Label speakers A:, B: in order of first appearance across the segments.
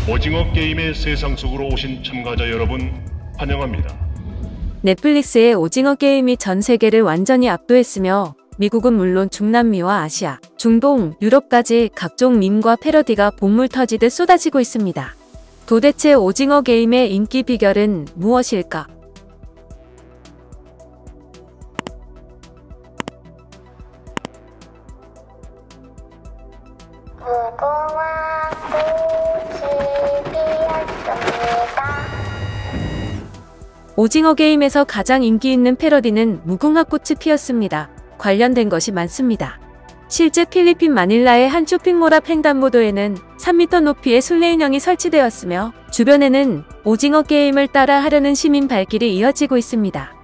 A: 오징어 게임의 세상 속으로 오신 참가자 여러분 환영합니다.
B: 넷플릭스의 오징어 게임이 전 세계를 완전히 압도했으며 미국은 물론 중남미와 아시아, 중동, 유럽까지 각종 밈과 패러디가 본물 터지듯 쏟아지고 있습니다. 도대체 오징어 게임의 인기 비결은 무엇일까?
C: 무궁화 꽃이 피었습니다.
B: 오징어 게임에서 가장 인기 있는 패러디는 무궁화 꽃이 피었습니다. 관련된 것이 많습니다. 실제 필리핀 마닐라의 한 쇼핑몰 앞 횡단보도에는 3m 높이의 술래 인형이 설치되었으며 주변에는 오징어 게임을 따라 하려는 시민 발길이 이어지고 있습니다.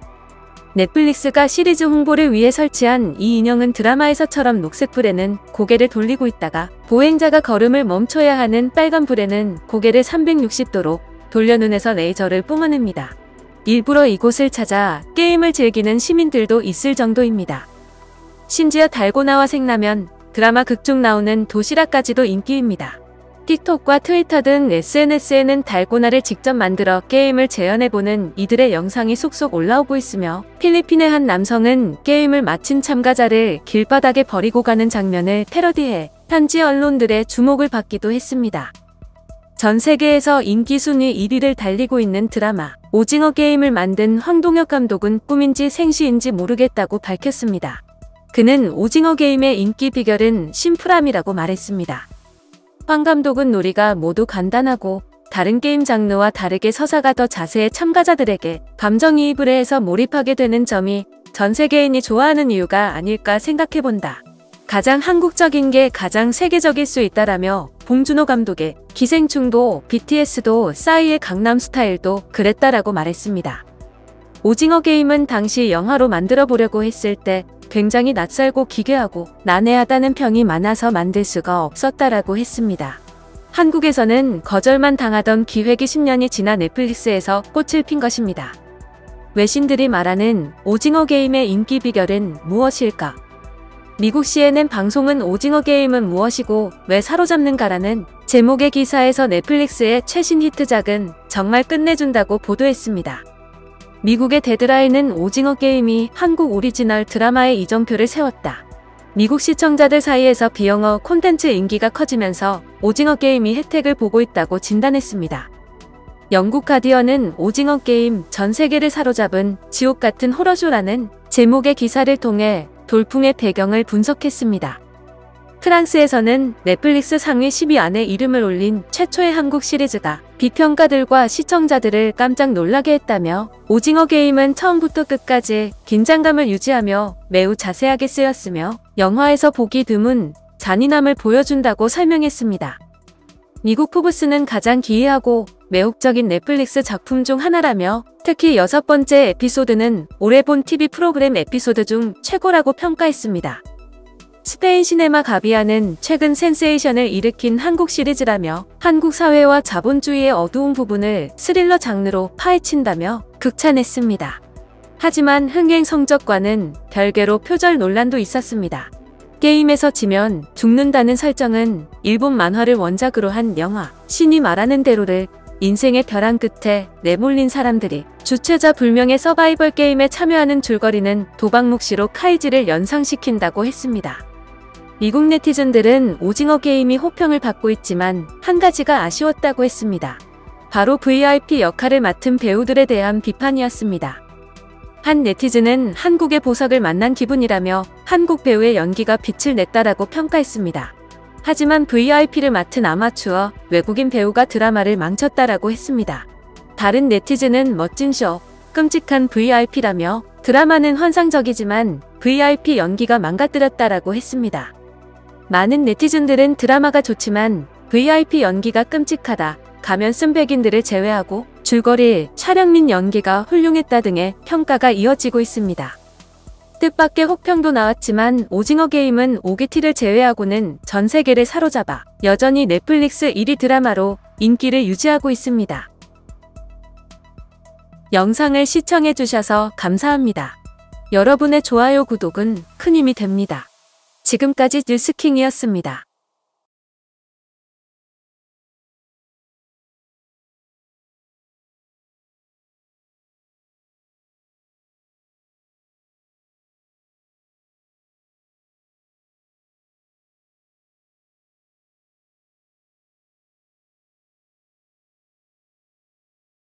B: 넷플릭스가 시리즈 홍보를 위해 설치한 이 인형은 드라마에서처럼 녹색불에는 고개를 돌리고 있다가 보행자가 걸음을 멈춰야 하는 빨간불에는 고개를 360도로 돌려 눈에서 레이저를 뿜어냅니다. 일부러 이곳을 찾아 게임을 즐기는 시민들도 있을 정도입니다. 심지어 달고나와 생라면, 드라마 극 중 나오는 도시락까지도 인기입니다. 틱톡과 트위터 등 SNS에는 달고나를 직접 만들어 게임을 재현해보는 이들의 영상이 속속 올라오고 있으며 필리핀의 한 남성은 게임을 마친 참가자를 길바닥에 버리고 가는 장면을 패러디해 현지 언론들의 주목을 받기도 했습니다. 전 세계에서 인기 순위 1위를 달리고 있는 드라마 오징어 게임을 만든 황동혁 감독은 꿈인지 생시인지 모르겠다고 밝혔습니다. 그는 오징어 게임의 인기 비결은 심플함이라고 말했습니다. 황 감독은 놀이가 모두 간단하고 다른 게임 장르와 다르게 서사가 더 자세해 참가자들에게 감정이입을 해서 몰입하게 되는 점이 전 세계인이 좋아하는 이유가 아닐까 생각해본다. 가장 한국적인 게 가장 세계적일 수 있다라며 봉준호 감독의 기생충도 BTS도 싸이의 강남스타일도 그랬다라고 말했습니다. 오징어 게임은 당시 영화로 만들어 보려고 했을 때 굉장히 낯설고 기괴하고 난해하다는 평이 많아서 만들 수가 없었다라고 했습니다. 한국에서는 거절만 당하던 기획이 10년이 지나 넷플릭스에서 꽃을 핀 것입니다. 외신들이 말하는 오징어 게임의 인기 비결은 무엇일까? 미국 CNN 방송은 오징어 게임은 무엇이고 왜 사로잡는가라는 제목의 기사에서 넷플릭스의 최신 히트작은 정말 끝내준다고 보도했습니다. 미국의 데드라인은 오징어 게임이 한국 오리지널 드라마의 이정표를 세웠다. 미국 시청자들 사이에서 비영어 콘텐츠 인기가 커지면서 오징어 게임이 혜택을 보고 있다고 진단했습니다. 영국 가디언은 오징어 게임 전 세계를 사로잡은 지옥 같은 호러쇼라는 제목의 기사를 통해 돌풍의 배경을 분석했습니다. 프랑스에서는 넷플릭스 상위 10위 안에 이름을 올린 최초의 한국 시리즈가 비평가들과 시청자들을 깜짝 놀라게 했다며 오징어 게임은 처음부터 끝까지 긴장감을 유지하며 매우 자세하게 쓰였으며 영화에서 보기 드문 잔인함을 보여준다고 설명했습니다. 미국 포브스는 가장 기이하고 매혹적인 넷플릭스 작품 중 하나라며 특히 6번째 에피소드는 올해 본 TV 프로그램 에피소드 중 최고라고 평가했습니다. 스페인 시네마 가비아는 최근 센세이션을 일으킨 한국 시리즈라며 한국 사회와 자본주의의 어두운 부분을 스릴러 장르로 파헤친다며 극찬했습니다. 하지만 흥행 성적과는 별개로 표절 논란도 있었습니다. 게임에서 지면 죽는다는 설정은 일본 만화를 원작으로 한 영화 신이 말하는 대로를 인생의 벼랑 끝에 내몰린 사람들이 주체자 불명의 서바이벌 게임에 참여하는 줄거리는 도박 묵시로 카이지를 연상시킨다고 했습니다. 미국 네티즌들은 오징어 게임이 호평을 받고 있지만 한 가지가 아쉬웠다고 했습니다. 바로 VIP 역할을 맡은 배우들에 대한 비판이었습니다. 한 네티즌은 한국의 보석을 만난 기분이라며 한국 배우의 연기가 빛을 냈다라고 평가했습니다. 하지만 VIP를 맡은 아마추어 외국인 배우가 드라마를 망쳤다라고 했습니다. 다른 네티즌은 멋진 쇼, 끔찍한 VIP라며 드라마는 환상적이지만 VIP 연기가 망가뜨렸다라고 했습니다. 많은 네티즌들은 드라마가 좋지만 VIP 연기가 끔찍하다, 가면 쓴 백인들을 제외하고 줄거리, 촬영 및 연기가 훌륭했다 등의 평가가 이어지고 있습니다. 뜻밖의 혹평도 나왔지만 오징어 게임은 OTT를 제외하고는 전 세계를 사로잡아 여전히 넷플릭스 1위 드라마로 인기를 유지하고 있습니다. 영상을 시청해주셔서 감사합니다. 여러분의 좋아요, 구독은 큰 힘이 됩니다. 지금까지 뉴스킹이었습니다.